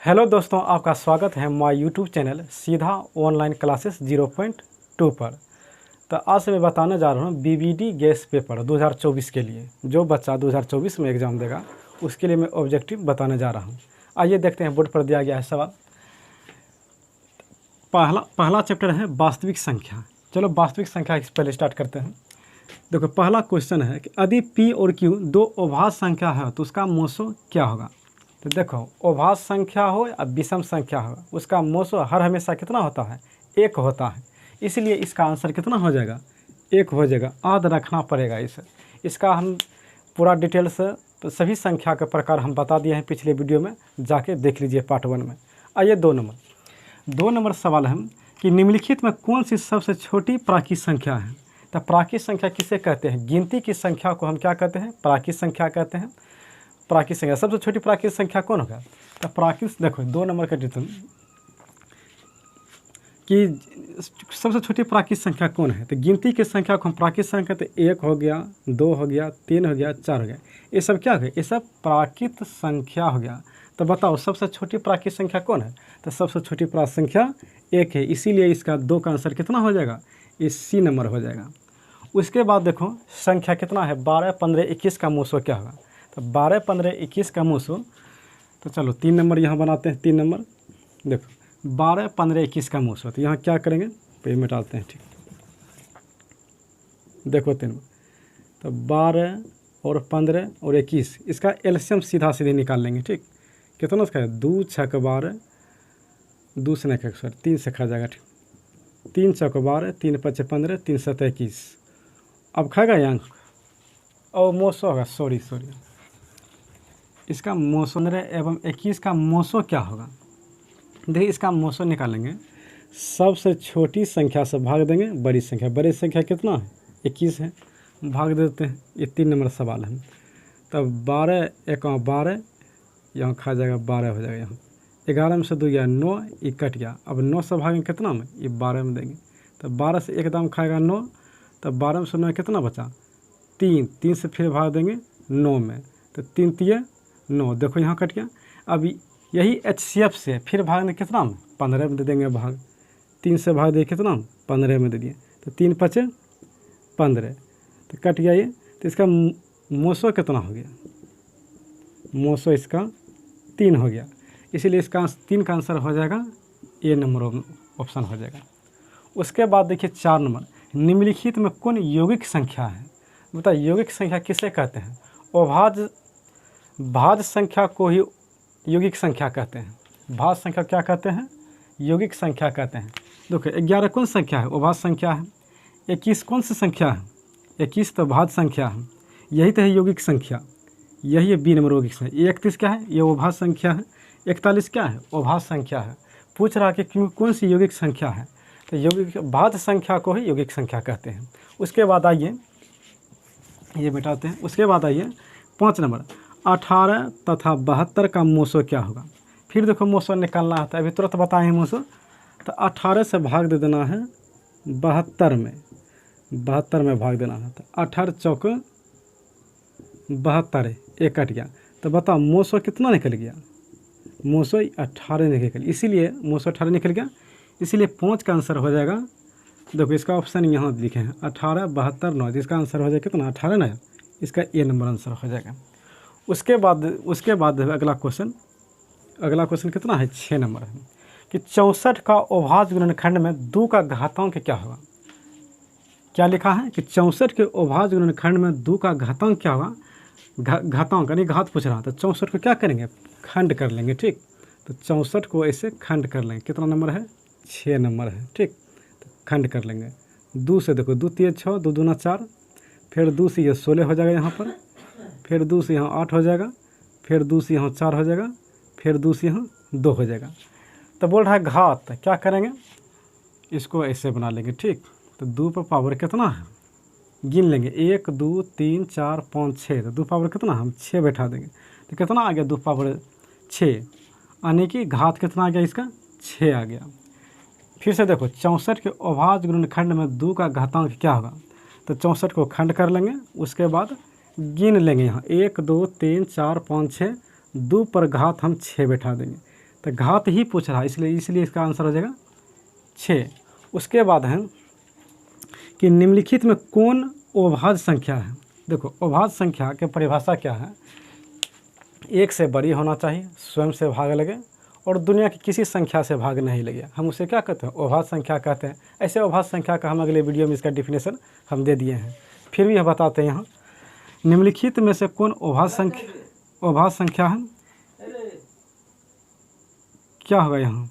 Hello दोस्तों, आपका स्वागत है हमारे यूट्यूब चैनल सीधा ऑनलाइन क्लासेस 0.2 पर। तो आज से मैं बताने जा रहा हूँ बीबीडी गैस पेपर 2024 के लिए। जो बच्चा 2024 में एग्ज़ाम देगा उसके लिए मैं ऑब्जेक्टिव बताने जा रहा हूँ। आइए देखते हैं, बोर्ड पर दिया गया है सवाल। पहला चैप्टर है वास्तविक संख्या। चलो वास्तविक संख्या से पहले स्टार्ट करते हैं। देखो, पहला क्वेश्चन है कि यदि पी और क्यू दो अभाज्य संख्या है तो उसका मोसो क्या होगा। तो देखो, अभाज्य संख्या हो या विषम संख्या हो, उसका मोसो हर हमेशा कितना होता है? एक होता है। इसलिए इसका आंसर कितना हो जाएगा? एक हो जाएगा। याद रखना पड़ेगा इसे। इसका हम पूरा डिटेल से तो सभी संख्या के प्रकार हम बता दिए हैं पिछले वीडियो में, जाके देख लीजिए पार्ट 1 में। आइए 2 नंबर सवाल है कि निम्नलिखित में कौन सी सबसे छोटी प्राकृत संख्या है। तो प्राकृत संख्या किसे कहते हैं? गिनती की संख्या को हम क्या कहते हैं? प्राकृत संख्या कहते हैं। प्राकृत संख्या सबसे छोटी प्राकृत संख्या कौन होगा? तो प्राकृत, देखो 2 नंबर का डिटेल कि सबसे छोटी प्राकृत संख्या कौन है। तो गिनती की संख्या को हम प्राकृत संख्या कहते हैं। 1 हो गया, 2 हो गया, 3 हो गया, 4 हो गया। ये सब क्या हो गया? ये सब प्राकृत संख्या हो गया। तो बताओ सबसे छोटी प्राकृत संख्या कौन है? तो सबसे छोटी प्राकृत संख्या 1 है। इसीलिए इसका 2 का आंसर कितना हो जाएगा? ये सी नंबर हो जाएगा। उसके बाद देखो संख्या कितना है? 12, 15, 21 का मोसो क्या होगा? तो 12, 15, 21 का मोसो, तो चलो 3 नंबर यहाँ बनाते हैं। 3 नंबर देखो 12, 15, 21 का मोसो, तो यहाँ क्या करेंगे? पे मिटाते हैं। ठीक, देखो 3 नंबर, तो 12 और 15 और 21, इसका एलसीएम सीधा सीधे निकाल लेंगे। ठीक, कितना इसका है? 2 छक 12, 2 से नहीं सॉरी 3 से खा जाएगा। ठीक, 3 छक 12, 3 पचे 15, 3 सत 21। अब खाएगा यहाँ और मोसो होगा। सॉरी इसका मोसो 15 एवं 21 का मोसो क्या होगा? देखिए इसका मोसो निकालेंगे। सबसे छोटी संख्या से भाग देंगे बड़ी संख्या। बड़ी संख्या कितना है? 21 है, भाग देते हैं। ये 3 नंबर सवाल है। तब 12 एक 12, यहाँ खा जाएगा 12 हो जाएगा। यहाँ 11 में से 2 गया 9, ये कट गया। अब 9 से भागेंगे कितना में? ये 12 में देंगे। तब 12 से एकदम खाएगा 9, तब 12 में से 9 कितना बचा? 3 से फिर भाग देंगे 9 में, तो 3 तिया 9। देखो यहाँ कट गया। अब यही HCF से फिर भाग देंगे कितना में? 15 में दे देंगे भाग। 3 से भाग दिए कितना? 15 में दे दिए, तो 3 पचे 15, तो कट गया ये। तो इसका मोसो कितना हो गया? मोसो इसका 3 हो गया। इसीलिए इसका 3 का आंसर हो जाएगा ए नंबर ऑप्शन हो जाएगा। उसके बाद देखिए 4 नंबर, निम्नलिखित में कौन यौगिक संख्या है? बता, यौगिक संख्या किसे कहते हैं? भाज्य संख्या को ही यौगिक संख्या कहते हैं। भाज्य संख्या क्या कहते हैं? यौगिक संख्या कहते हैं। देखो 11 कौन संख्या है? अभाज्य संख्या है। 21 कौन सी संख्या है? 21 तो भाज्य संख्या है। यही तो है यौगिक संख्या, यही है बी नंबर यौगिक संख्या। 31 क्या है? ये अभाज्य संख्या है। 41 क्या है? अभाज्य संख्या है। पूछ रहा कि क्यों कौन सी यौगिक संख्या है? तो यौगिक भाज्य संख्या को ही यौगिक संख्या कहते हैं। उसके बाद आइए ये मिटाते हैं। उसके बाद आइए 5 नंबर, 18 तथा 72 का मोसो क्या होगा? फिर देखो मोसो निकालना होता है, अभी तुरंत बताएं मोसो। तो 18 से भाग दे देना है 72 में, 72 में भाग देना है। तो 18 चौक 72, एक कट गया। तो बताओ मोसो कितना निकल गया? मोसो 18 निकल गया। इसीलिए मोसो 18 निकल गया, इसीलिए 5 का आंसर हो जाएगा। देखो इसका ऑप्शन यहाँ लिखे हैं 18, 72, 9, इसका आंसर हो जाएगा कितना? 18 ना, इसका ए नंबर आंसर हो जाएगा। उसके बाद अगला क्वेश्चन कितना है? 6 नंबर है कि 64 का अभाज्य गुणनखंड में 2 का घातांक क्या होगा? क्या लिखा है कि 64 के अभाज्य गुणनखंड में 2 का घातांक क्या होगा? घातांक यानी घात पूछ रहा था। 64 को क्या करेंगे? खंड कर लेंगे। ठीक, तो 64 को ऐसे खंड कर लेंगे। कितना नंबर है? 6 नंबर है। ठीक, तो खंड कर लेंगे। 2 से देखो 2 3 6, 2 दूना 4, फिर 2 से ये 16 हो जाएगा यहाँ पर, फिर 2 से यहाँ 8 हो जाएगा, फिर 2 से यहाँ 4 हो जाएगा, फिर 2 से यहाँ 2 हो जाएगा। तो बोल रहा है घात क्या करेंगे? इसको ऐसे बना लेंगे। ठीक, तो 2 पर पावर कितना है? गिन लेंगे 1 2 3 4 5 6, तो 2 पावर कितना? हम 6 बैठा देंगे। तो कितना आ गया? 2 पावर 6, यानी कि घात कितना आ गया इसका? 6 आ गया। फिर से देखो 64 के अभाज्य गुणनखंड में 2 का घातांक क्या होगा? तो 64 को खंड कर लेंगे। उसके बाद गिन लेंगे यहाँ 1 2 3 4 5 6, 2 पर घात हम 6 बैठा देंगे। तो घात ही पूछ रहा है, इसलिए इसका आंसर हो जाएगा 6। उसके बाद है कि निम्नलिखित में कौन अभाज्य संख्या है। देखो अभाज्य संख्या की परिभाषा क्या है, एक से बड़ी होना चाहिए, स्वयं से भाग लगे और दुनिया की किसी संख्या से भाग नहीं लगे, हम उसे क्या कहते हैं, अभाज्य संख्या कहते हैं। ऐसे अभाज्य संख्या का हम अगले वीडियो में इसका डेफिनेशन हम दे दिए हैं, फिर भी हम बताते हैं यहाँ निम्नलिखित में से कौन अभाज्य संख्या है, क्या होगा यहाँ,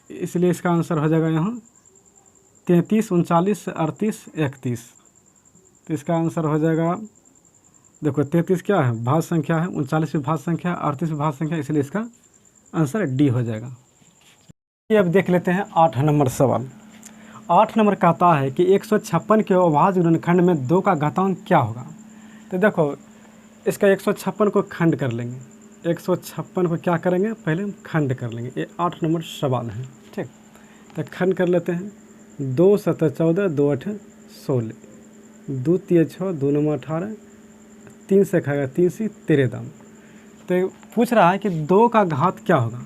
इसलिए इसका आंसर हो जाएगा यहाँ 33, 39, 38, 31। तो इसका आंसर हो जाएगा, देखो 33 क्या है, भाज्य संख्या है, 39 भी भाज्य संख्या, 38 भी भाज्य संख्या, इसलिए इसका आंसर डी हो जाएगा। ये अब देख लेते हैं 8 नंबर सवाल। 8 नंबर कहता है कि 156 के अभाज्य गुणनखंड में 2 का घातांक क्या होगा। तो देखो इसका 156 को खंड कर लेंगे, 156 को क्या करेंगे, पहले हम खंड कर लेंगे। ये 8 नंबर सवाल है, ठीक। तो खंड कर लेते हैं, 2 7 14, 2 8 16, 2 3 6, 2 9 18, 3 से खाएगा 3 से 13 दाम। तो पूछ रहा है कि 2 का घात क्या होगा,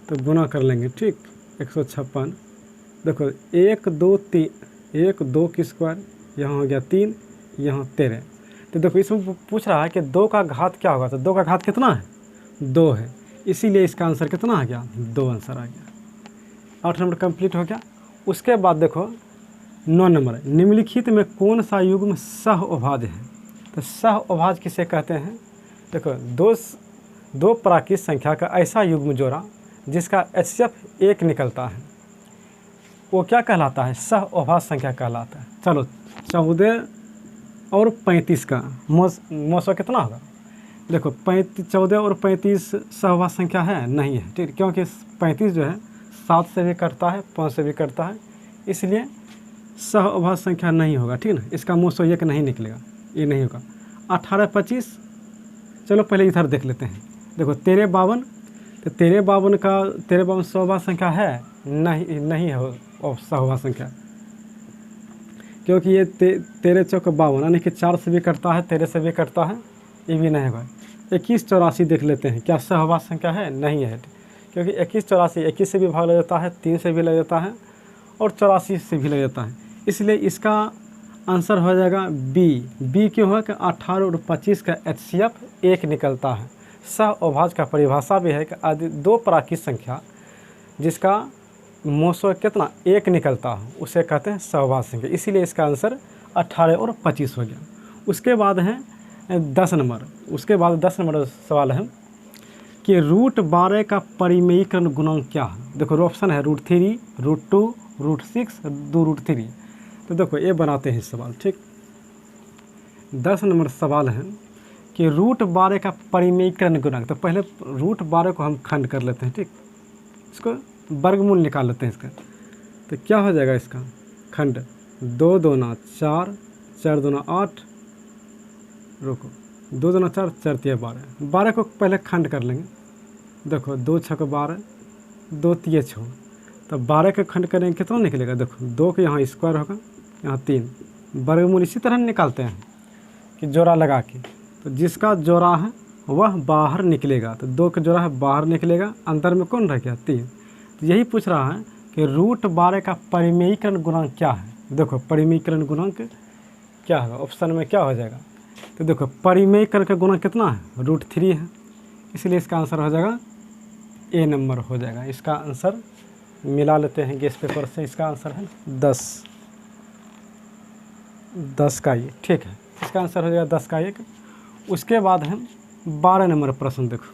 तो गुना कर लेंगे, ठीक। 156, देखो 1 2 3, 1 2 की स्क्वायर, यहाँ हो गया 3, यहाँ 13। तो देखो इसमें पूछ रहा है कि 2 का घात क्या होगा, तो 2 का घात कितना है, 2 है, इसीलिए इसका आंसर कितना आ गया, 2 आंसर आ गया। 8 नंबर कंप्लीट हो गया। उसके बाद देखो 9 नंबर, निम्नलिखित में कौन सा युग्म सह अभाज्य है। तो सह अभाज्य किसे कहते हैं, देखो दो प्राकृत संख्या का ऐसा युग्म जोड़ा जिसका HCF 1 निकलता है, वो क्या कहलाता है, सह अभाज्य संख्या कहलाता है। चलो 14 और 35 का मोसो कितना होगा, देखो 14 और 35 सहभाज्य संख्या है, नहीं है, ठीक, क्योंकि 35 जो है 7 से भी कटता है, 5 से भी कटता है, इसलिए सहभाज्य संख्या नहीं होगा, ठीक ना। इसका मोसो 1 नहीं निकलेगा, ये नहीं होगा। 18 25, चलो पहले इधर देख लेते हैं। देखो 13 52, तो 13 52 का 13 52 सहभाज्य संख्या है, नहीं है सहभाज्य संख्या, क्योंकि ये 13 चौक 52, यानी कि 4 से भी कटता है, 13 से भी कटता है, ये भी नहीं होगा। 21 84 देख लेते हैं, क्या सहभाज्य संख्या है, नहीं है, क्योंकि 21 84 21 से भी भाग लग जाता है, 3 से भी लग जाता है और 84 से भी लग जाता है, इसलिए इसका आंसर हो जाएगा बी क्यों है कि 18 और 25 का HCF 1 निकलता है। सह अभाज्य का परिभाषा भी है कि आदि 2 प्राकृत संख्या जिसका मोसो कितना 1 निकलता है, उसे कहते हैं सहभाज्य संख्या, इसीलिए इसका आंसर 18 और 25 हो गया। उसके बाद है 10 नंबर, उसके बाद 10 नंबर सवाल है कि √12 का परिमेयीकरण गुणांक क्या है। देखो ऑप्शन है √3, √2, √6, 2√3। तो देखो ये बनाते हैं सवाल, ठीक। 10 नंबर सवाल है कि √12 का परिमेयीकरण गुणांक, तो पहले √12 को हम खंड कर लेते हैं, ठीक, इसको वर्गमूल निकाल लेते हैं इसका। तो क्या हो जाएगा इसका खंड, 2 दूना 4, 4 दूना 8, रुको 2 दूना 4, 4 3 12, 12 को पहले खंड कर लेंगे। देखो 2 6 12, 2 3 6, तो 12 का खंड करेंगे कितना निकलेगा, देखो 2 के यहाँ स्क्वायर होगा, यहाँ 3, वर्गमूल इसी तरह निकालते हैं कि जोड़ा लगा के, तो जिसका जोड़ा है वह बाहर निकलेगा, तो 2 का जोड़ा है बाहर निकलेगा, अंदर में कौन रह गया 3। तो यही पूछ रहा है कि √12 का परिमेयीकरण गुणांक क्या है। देखो परिमेयीकरण गुणांक क्या है, ऑप्शन में क्या हो जाएगा, तो देखो परिमेयीकरण का गुणांक कितना है, √3 है, इसलिए इसका आंसर हो जाएगा ए नंबर हो जाएगा। इसका आंसर मिला लेते हैं गेस पेपर से, इसका आंसर है 10 का ये, ठीक है, इसका आंसर हो जाएगा 10 का 1। उसके बाद है 12 नंबर प्रश्न, देखो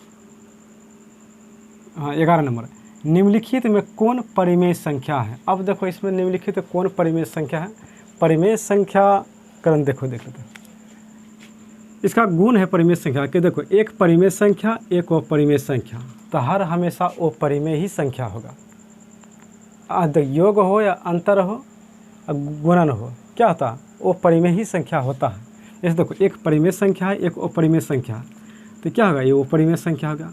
हाँ 11 नंबर, निम्नलिखित में कौन परिमेय संख्या है। अब देखो इसमें निम्नलिखित कौन परिमेय संख्या है, परिमेय संख्या करण देखो देख लेते हैं, इसका गुण है परिमेय संख्या के। देखो एक परिमेय संख्या, एक अपरिमेय संख्या, तो हर हमेशा अपरिमेय ही संख्या होगा, योग हो या अंतर हो गुणन हो, क्या होता है वो परिमेय ही संख्या होता है। जैसे देखो एक परिमेय संख्या है, एक अपरिमेय संख्या, तो क्या होगा, ये अपरिमेय संख्या होगा।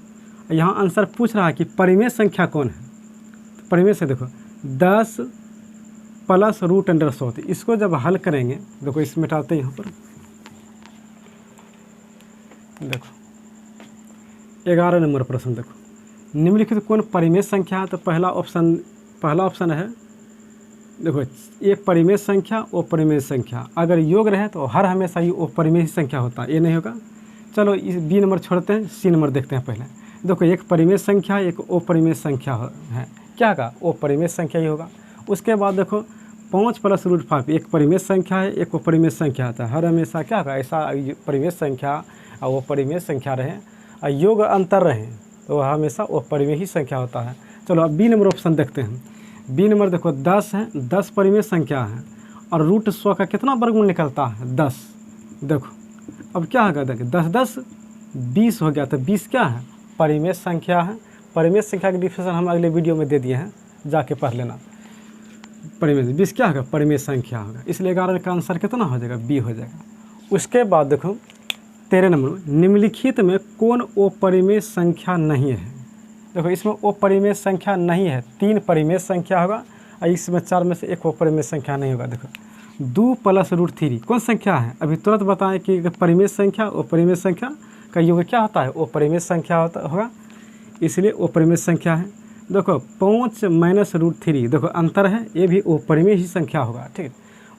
यहाँ आंसर पूछ रहा है कि परिमेय संख्या कौन है, तो परिमेय से देखो 10 प्लस √100, तो इसको जब हल करेंगे, देखो इसमें मिटाते हैं यहाँ पर, देखो 11 नंबर प्रश्न देखो, निम्नलिखित कौन परिमेय संख्या है? तो पहला ऑप्शन है देखो, एक परिमेय संख्या और परिमेय संख्या अगर योग रहे तो हर हमेशा ये परिमेय संख्या होता है, ये नहीं होगा। चलो इस बी नंबर छोड़ते हैं, सी नंबर देखते हैं पहले। देखो एक परिमेय संख्या एक अपरिमेय संख्या है, क्या का अपरिमेय संख्या ही होगा। उसके बाद देखो 5 + √5 एक परिमेय संख्या है, एक अपरिमेय संख्या आता है। हर हमेशा क्या होगा, ऐसा परिमेय संख्या और अपरिमेय संख्या रहे और योग अंतर रहे तो हमेशा अपरिमेय ही संख्या होता है। चलो अब बी नंबर ऑप्शन देखते हैं। बी नंबर देखो 10 है, 10 परिमेय संख्या है और √100 का कितना वर्गमूल निकलता है? 10। देखो अब क्या होगा, देखिए 10 10 20 हो गया, तो 20 क्या है? परिमेय संख्या है। परिमेय संख्या की डिफिनेशन हम अगले वीडियो में दे दिए हैं, जाके पढ़ लेना। परिमेय 20 क्या होगा? परिमेय संख्या होगा, इसलिए 11 का आंसर कितना हो जाएगा? बी हो जाएगा। उसके बाद देखो 13 नंबर, निम्नलिखित में कौन अपरिमेय संख्या नहीं है? देखो इसमें अपरिमेय संख्या नहीं है, 3 परिमेय संख्या होगा और इसमें 4 में से एक अपरिमेय संख्या नहीं होगा। देखो 2 + √3 कौन संख्या है? अभी तुरंत बताएं कि परिमेय संख्या अपरिमेय संख्या का योग क्या होता है? अपरिमेय संख्या होगा, इसलिए अपरिमेय संख्या है। देखो 5 - √3 देखो अंतर है, ये भी अपरिमेय ही संख्या होगा, ठीक।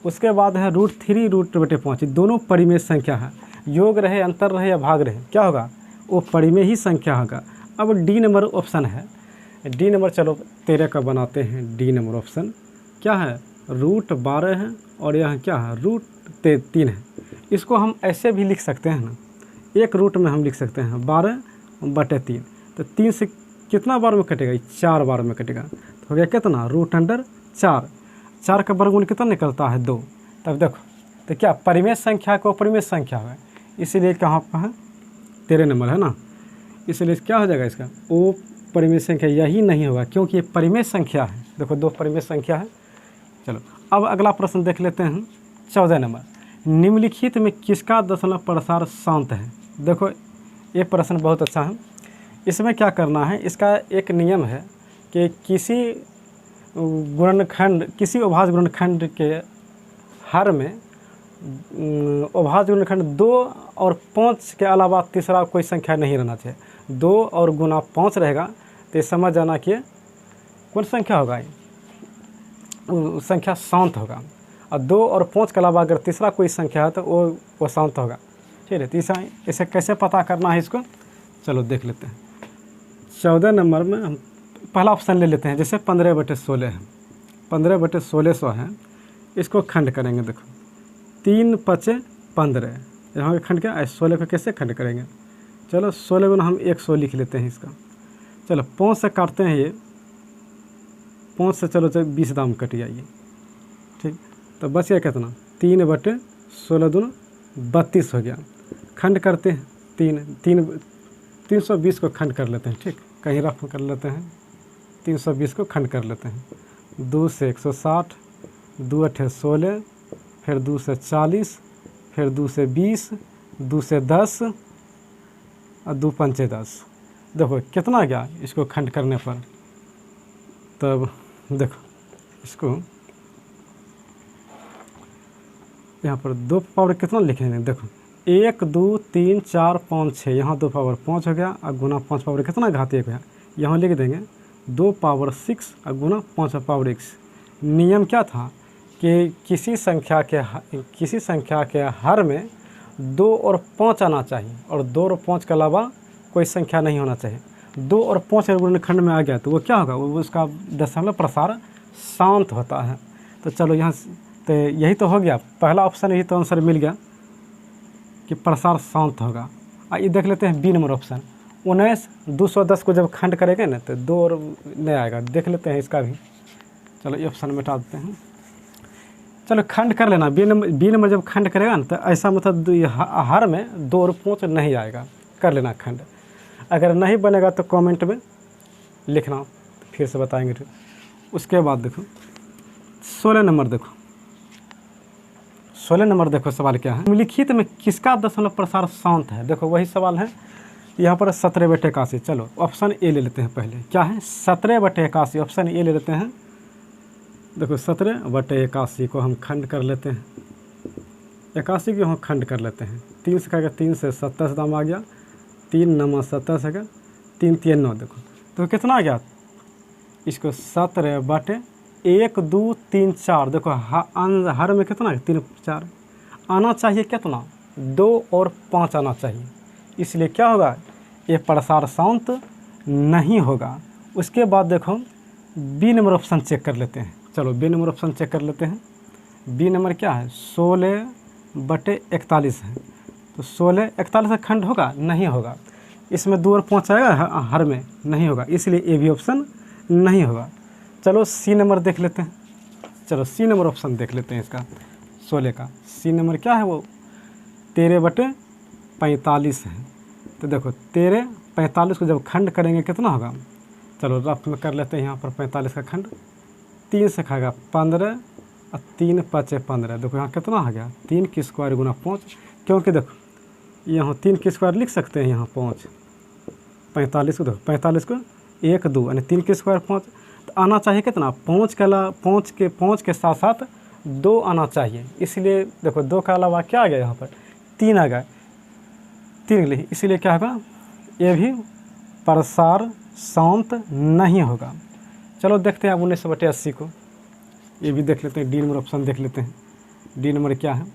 उसके बाद है √3 √5 दोनों परिमेय संख्या है, योग रहे अंतर रहे या भाग रहे क्या होगा? वो परिमेय ही संख्या होगा। अब डी नंबर ऑप्शन है, डी नंबर चलो 13 का बनाते हैं। डी नंबर ऑप्शन क्या है? √12 है और यहाँ क्या है? √3 है। इसको हम ऐसे भी लिख सकते हैं ना, एक रूट में हम लिख सकते हैं 12/3, तो 3 से कितना बार में कटेगा? 4 बार में कटेगा, तो हो गया कितना? √4। 4 का वर्गमूल कितना निकलता है? 2। तब देखो तो क्या परिमेय संख्या को अपरिमेय संख्या है, इसीलिए कहाँ पर है? 13 नंबर है ना, इसलिए क्या हो जाएगा इसका? ओ परिमेय संख्या यही नहीं होगा, क्योंकि ये परिमेय संख्या है। देखो 2 परिमेय संख्या है। चलो अब अगला प्रश्न देख लेते हैं, 14 नंबर, निम्नलिखित में किसका दशमलव प्रसार शांत है? देखो ये प्रश्न बहुत अच्छा है। इसमें क्या करना है, इसका एक नियम है कि किसी गुणनखंड, किसी अभाज्य गुणनखंड के हर में अभाज्य गुणनखंड 2 और 5 के अलावा तीसरा कोई संख्या नहीं रहना चाहिए। 2 और गुना 5 रहेगा तो समझ जाना कि कौन संख्या होगा? वो संख्या शांत होगा। और 2 और 5 के अलावा अगर तीसरा कोई संख्या है तो वो शांत होगा, ठीक है। तो इसे कैसे पता करना है इसको, चलो देख लेते हैं। 14 नंबर में हम पहला ऑप्शन ले लेते हैं, जैसे 15/16 है, 15/1600 है, इसको खंड करेंगे। देखो 3 × 5 = 15, यहाँ खंड क्या 16 को कैसे खंड करेंगे? चलो 16 को हम 100 लिख लेते हैं इसका। चलो 5 से काटते हैं, ये 5 से चलो 20 दाम कट गया ये, ठीक। तो बच गया कितना? 3/16 दूना 32 हो गया। खंड करते हैं 320 को खंड कर लेते हैं, ठीक, कहीं रफ कर लेते हैं। 320 को खंड कर लेते हैं, 2 से 160, 2 × 8 = 16, फिर 2 से 40, फिर 2 से 20, 2 से 10 और 2 × 5 = 10। देखो कितना गया इसको खंड करने पर? तब देखो इसको यहाँ पर 2 पावर कितना लिखेंगे? देखो 1 2 3 4 5 6, यहाँ 2 पावर 5 हो गया और गुना 5 पावर कितना घात 1 है, यहाँ लिख देंगे 2 पावर 6 और गुना 5 पावर x। नियम क्या था कि किसी संख्या के हर में 2 और 5 आना चाहिए और 2 और 5 के अलावा कोई संख्या नहीं होना चाहिए। 2 और 5 गुणनखंड में आ गया तो वो क्या होगा? वो उसका दशमलव प्रसार शांत होता है। तो चलो यहाँ तो यही तो हो गया, पहला ऑप्शन यही तो आंसर मिल गया कि प्रसार शांत होगा। आइए देख लेते हैं बी नंबर ऑप्शन, 19 210 को जब खंड करेंगे ना तो 2 और नहीं आएगा। देख लेते हैं इसका भी, चलो ये ऑप्शन मिटा देते हैं। चलो खंड कर लेना, बी नंबर जब खंड करेगा ना तो ऐसा मतलब हर में 2 और 5 नहीं आएगा, कर लेना खंड। अगर नहीं बनेगा तो कमेंट में लिखना, फिर से बताएंगे। उसके बाद देखो 16 नंबर, देखो 16 नंबर देखो सवाल क्या है, निम्नलिखित में किसका दशमलव प्रसार शांत है? देखो वही सवाल है यहाँ पर 17/81। चलो ऑप्शन ए ले लेते हैं पहले, क्या है 17/81, ऑप्शन ए ले लेते हैं। देखो 17/81 को हम खंड कर लेते हैं, 81 को हम खंड कर लेते हैं। 3 से करेगा 3 से 27 दाम आ गया, 3 9 17 सका 3 3 9 देखो तो कितना आ गया इसको 17 बटे 1 2 3 4 देखो हर में कितना है 3 4 आना चाहिए कितना 2 और 5 आना चाहिए, इसलिए क्या होगा ये प्रसार शांत नहीं होगा। उसके बाद देखो बी नंबर ऑप्शन चेक कर लेते हैं। चलो बी नंबर ऑप्शन चेक कर लेते हैं। बी नंबर क्या है 16 बटे 41 है, तो 16 41 का खंड होगा नहीं होगा, इसमें 2 और 5 आएगा हर में नहीं होगा, इसलिए ए भी ऑप्शन नहीं होगा। चलो सी नंबर देख लेते हैं। चलो सी नंबर ऑप्शन देख लेते हैं इसका 16 का। सी नंबर क्या है वो 13 बटे 45 है। तो देखो 13 45 को जब खंड करेंगे कितना होगा, चलो रफ में कर लेते हैं यहाँ पर 45 का खंड 3 से खाएगा 15 और 3 5 15। देखो यहाँ कितना आ गया 3 की स्क्वायर गुना 5, क्योंकि देखो यहाँ 3 की स्क्वायर लिख सकते हैं यहाँ 5 45 को देखो 45 को 1 2 यानी 3 की स्क्वायर 5, तो आना चाहिए कितना 5 के साथ साथ 2 आना चाहिए, इसलिए देखो 2 का अलावा क्या आ गया यहाँ पर 3 आ गया 3 लिए, इसीलिए क्या होगा ये भी प्रसार शांत नहीं होगा। चलो देखते हैं अब 19 बटे 80 को, ये भी देख लेते हैं। डी नंबर ऑप्शन देख लेते हैं। डी नंबर क्या है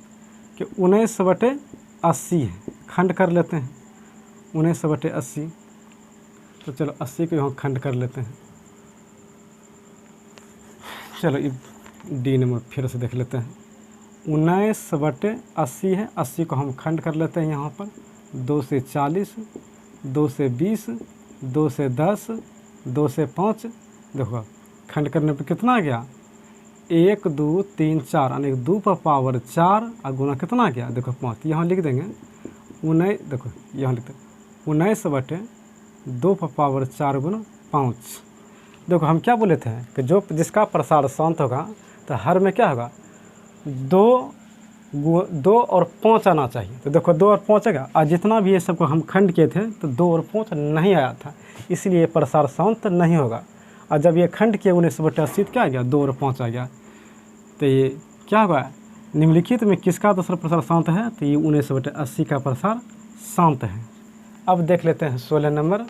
कि 19 बटे 80 है, खंड कर लेते हैं 19 बटे 80। तो चलो 80 को यहाँ खंड कर लेते हैं। चलो ये डी नंबर फिर से देख लेते हैं। 19 बटे 80 है, 80 को हम खंड कर लेते हैं यहाँ पर 2 से 40, 2 से 20, 2 से 10, 2 से 5। देखो खंड करने पे कितना आ गया 1 2 3 4 यानी 2 पर पावर 4 और गुना कितना आ गया देखो 5। यहाँ लिख देंगे 19, देखो यहाँ लिखते 19 बटे 2 पर पावर 4 गुना 5। देखो हम क्या बोले थे कि जो जिसका प्रसार शांत होगा तो हर में क्या होगा 2 और 5 आना चाहिए। तो देखो 2 और 5 आएगा, और जितना भी ये सबको हम खंड किए थे तो 2 और 5 नहीं आया था, इसलिए प्रसार शांत नहीं होगा। और जब ये खंड किए 19 बटे 80 क्या आ गया 2 और 5 आ गया, तो ये क्या होगा निम्नलिखित में किसका दूसरा प्रसार शांत है, तो ये 19 बटे 80 का प्रसार शांत है। अब देख लेते हैं 16 नंबर।